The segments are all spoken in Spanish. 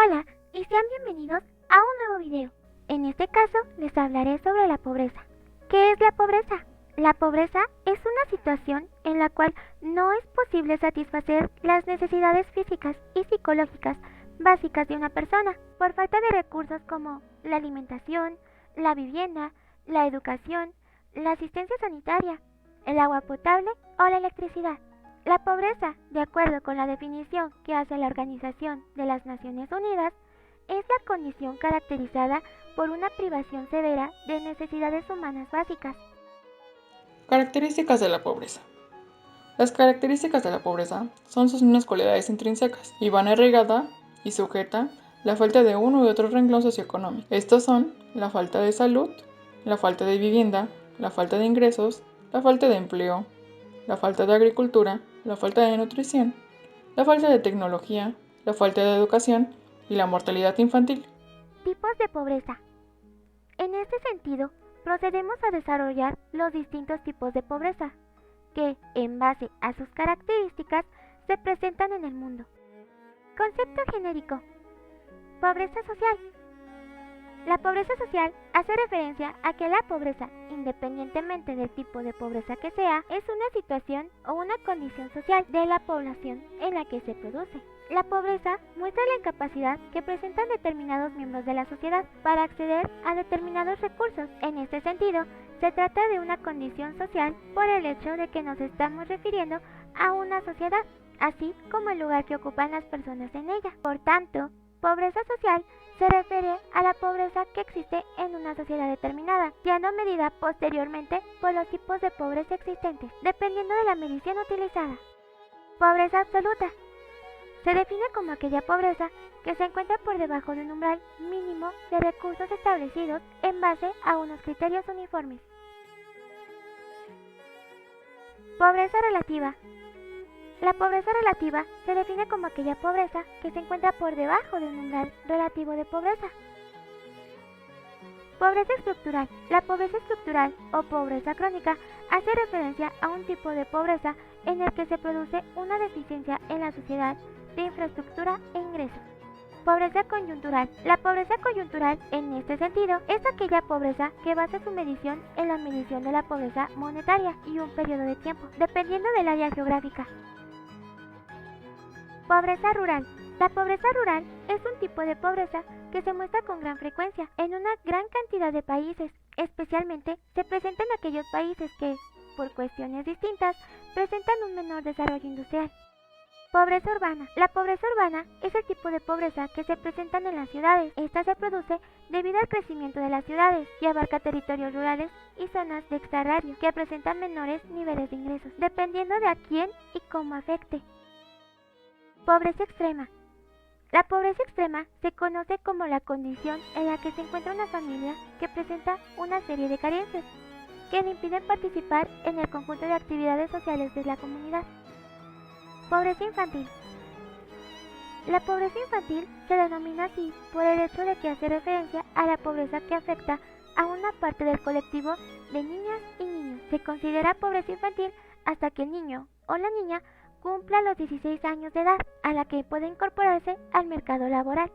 Hola y sean bienvenidos a un nuevo video. En este caso les hablaré sobre la pobreza. ¿Qué es la pobreza? La pobreza es una situación en la cual no es posible satisfacer las necesidades físicas y psicológicas básicas de una persona por falta de recursos como la alimentación, la vivienda, la educación, la asistencia sanitaria, el agua potable o la electricidad. La pobreza, de acuerdo con la definición que hace la Organización de las Naciones Unidas, es la condición caracterizada por una privación severa de necesidades humanas básicas. Características de la pobreza. Las características de la pobreza son sus mismas cualidades intrínsecas y van arraigada y sujeta la falta de uno u otro renglón socioeconómico. Estos son la falta de salud, la falta de vivienda, la falta de ingresos, la falta de empleo, la falta de agricultura, la falta de nutrición, la falta de tecnología, la falta de educación y la mortalidad infantil. Tipos de pobreza. En este sentido, procedemos a desarrollar los distintos tipos de pobreza, que, en base a sus características, se presentan en el mundo. Concepto genérico. Pobreza social. La pobreza social hace referencia a que la pobreza, independientemente del tipo de pobreza que sea, es una situación o una condición social de la población en la que se produce. La pobreza muestra la incapacidad que presentan determinados miembros de la sociedad para acceder a determinados recursos. En este sentido, se trata de una condición social por el hecho de que nos estamos refiriendo a una sociedad, así como el lugar que ocupan las personas en ella. Por tanto, pobreza social se refiere a la pobreza que existe en una sociedad determinada, siendo medida posteriormente por los tipos de pobreza existentes, dependiendo de la medición utilizada. Pobreza absoluta. Se define como aquella pobreza que se encuentra por debajo de un umbral mínimo de recursos establecidos en base a unos criterios uniformes. Pobreza relativa. La pobreza relativa se define como aquella pobreza que se encuentra por debajo de un umbral relativo de pobreza. Pobreza estructural. La pobreza estructural o pobreza crónica hace referencia a un tipo de pobreza en el que se produce una deficiencia en la sociedad de infraestructura e ingresos. Pobreza coyuntural. La pobreza coyuntural, en este sentido, es aquella pobreza que basa su medición en la medición de la pobreza monetaria y un periodo de tiempo, dependiendo del área geográfica. Pobreza rural. La pobreza rural es un tipo de pobreza que se muestra con gran frecuencia en una gran cantidad de países. Especialmente se presenta en aquellos países que, por cuestiones distintas, presentan un menor desarrollo industrial. Pobreza urbana. La pobreza urbana es el tipo de pobreza que se presenta en las ciudades. Esta se produce debido al crecimiento de las ciudades y abarca territorios rurales y zonas de extrarradio que presentan menores niveles de ingresos, dependiendo de a quién y cómo afecte. Pobreza extrema. La pobreza extrema se conoce como la condición en la que se encuentra una familia que presenta una serie de carencias que le impiden participar en el conjunto de actividades sociales de la comunidad. Pobreza infantil. La pobreza infantil se denomina así por el hecho de que hace referencia a la pobreza que afecta a una parte del colectivo de niñas y niños. Se considera pobreza infantil hasta que el niño o la niña cumpla los 16 años de edad, a la que puede incorporarse al mercado laboral.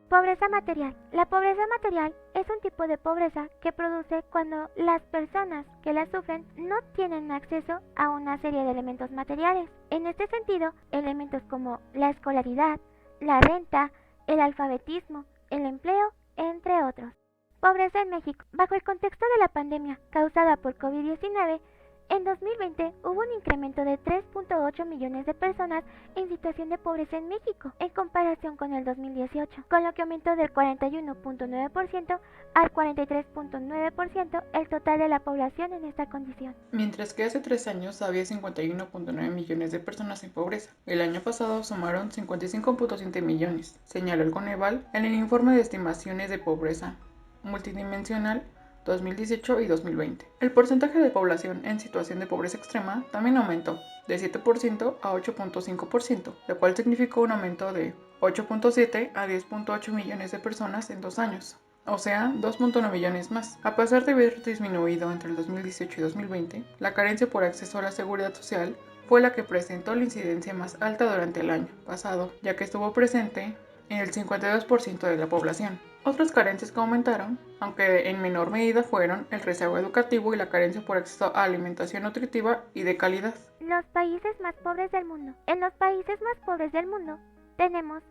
Pobreza material. La pobreza material es un tipo de pobreza que produce cuando las personas que la sufren no tienen acceso a una serie de elementos materiales. En este sentido, elementos como la escolaridad, la renta, el alfabetismo, el empleo, entre otros. Pobreza en México. Bajo el contexto de la pandemia causada por COVID-19, en 2020 hubo un incremento de 3.8 millones de personas en situación de pobreza en México, en comparación con el 2018, con lo que aumentó del 41.9% al 43.9% el total de la población en esta condición. Mientras que hace 3 años había 51.9 millones de personas en pobreza. El año pasado sumaron 55.7 millones, señaló el Coneval en el informe de estimaciones de pobreza multidimensional 2018 y 2020. El porcentaje de población en situación de pobreza extrema también aumentó de 7% a 8.5%, lo cual significó un aumento de 8.7 a 10.8 millones de personas en 2 años, o sea, 2.1 millones más. A pesar de haber disminuido entre el 2018 y 2020, la carencia por acceso a la seguridad social fue la que presentó la incidencia más alta durante el año pasado, ya que estuvo presente en el 52% de la población. Otras carencias que aumentaron, aunque en menor medida, fueron el rezago educativo y la carencia por acceso a alimentación nutritiva y de calidad. Los países más pobres del mundo. En los países más pobres del mundo tenemos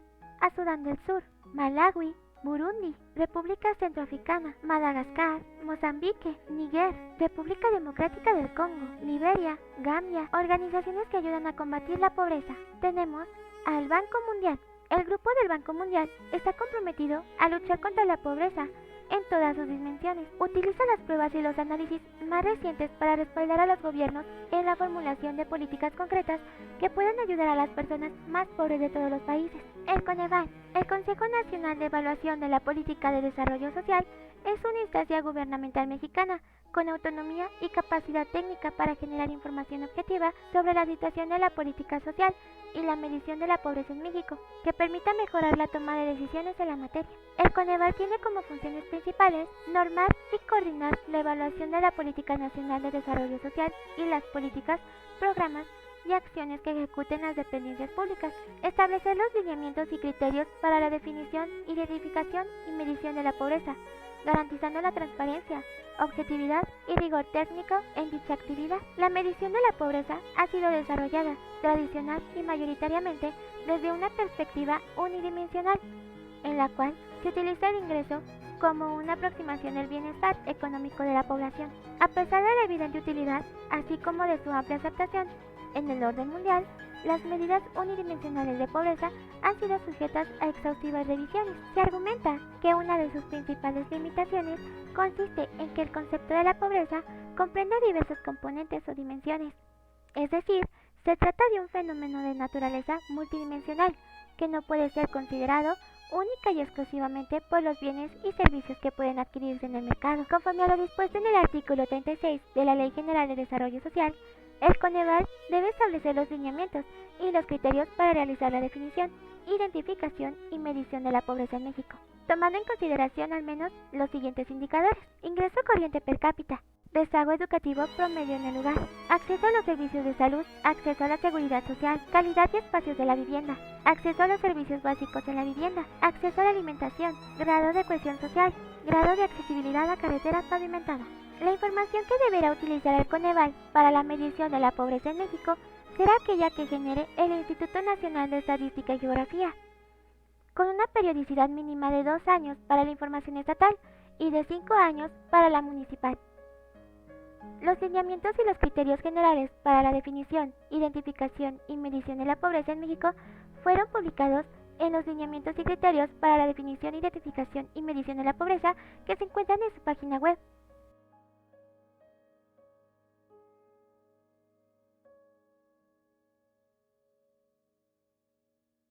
a Sudán del Sur, Malawi, Burundi, República Centroafricana, Madagascar, Mozambique, Níger, República Democrática del Congo, Liberia, Gambia, organizaciones que ayudan a combatir la pobreza. Tenemos al Banco Mundial. El grupo del Banco Mundial está comprometido a luchar contra la pobreza en todas sus dimensiones. Utiliza las pruebas y los análisis más recientes para respaldar a los gobiernos en la formulación de políticas concretas que puedan ayudar a las personas más pobres de todos los países. El Coneval, el Consejo Nacional de Evaluación de la Política de Desarrollo Social, es una instancia gubernamental mexicana con autonomía y capacidad técnica para generar información objetiva sobre la situación de la política social y la medición de la pobreza en México, que permita mejorar la toma de decisiones en la materia. El Coneval tiene como funciones principales normar y coordinar la evaluación de la Política Nacional de Desarrollo Social y las políticas, programas y acciones que ejecuten las dependencias públicas, establecer los lineamientos y criterios para la definición, identificación y medición de la pobreza, garantizando la transparencia, objetividad y rigor técnico en dicha actividad. La medición de la pobreza ha sido desarrollada tradicional y mayoritariamente desde una perspectiva unidimensional, en la cual se utiliza el ingreso como una aproximación del bienestar económico de la población. A pesar de la evidente utilidad, así como de su amplia aceptación en el orden mundial, las medidas unidimensionales de pobreza han sido sujetas a exhaustivas revisiones. Se argumenta que una de sus principales limitaciones consiste en que el concepto de la pobreza comprende diversos componentes o dimensiones. Es decir, se trata de un fenómeno de naturaleza multidimensional que no puede ser considerado única y exclusivamente por los bienes y servicios que pueden adquirirse en el mercado. Conforme a lo dispuesto en el artículo 36 de la Ley General de Desarrollo Social, el Coneval debe establecer los lineamientos y los criterios para realizar la definición, identificación y medición de la pobreza en México, tomando en consideración al menos los siguientes indicadores: ingreso corriente per cápita, rezago educativo promedio en el lugar, acceso a los servicios de salud, acceso a la seguridad social, calidad y espacios de la vivienda, acceso a los servicios básicos en la vivienda, acceso a la alimentación, grado de cohesión social, grado de accesibilidad a carreteras pavimentadas. La información que deberá utilizar el Coneval para la medición de la pobreza en México será aquella que genere el Instituto Nacional de Estadística y Geografía, con una periodicidad mínima de 2 años para la información estatal y de 5 años para la municipal. Los lineamientos y los criterios generales para la definición, identificación y medición de la pobreza en México fueron publicados en los lineamientos y criterios para la definición, identificación y medición de la pobreza que se encuentran en su página web.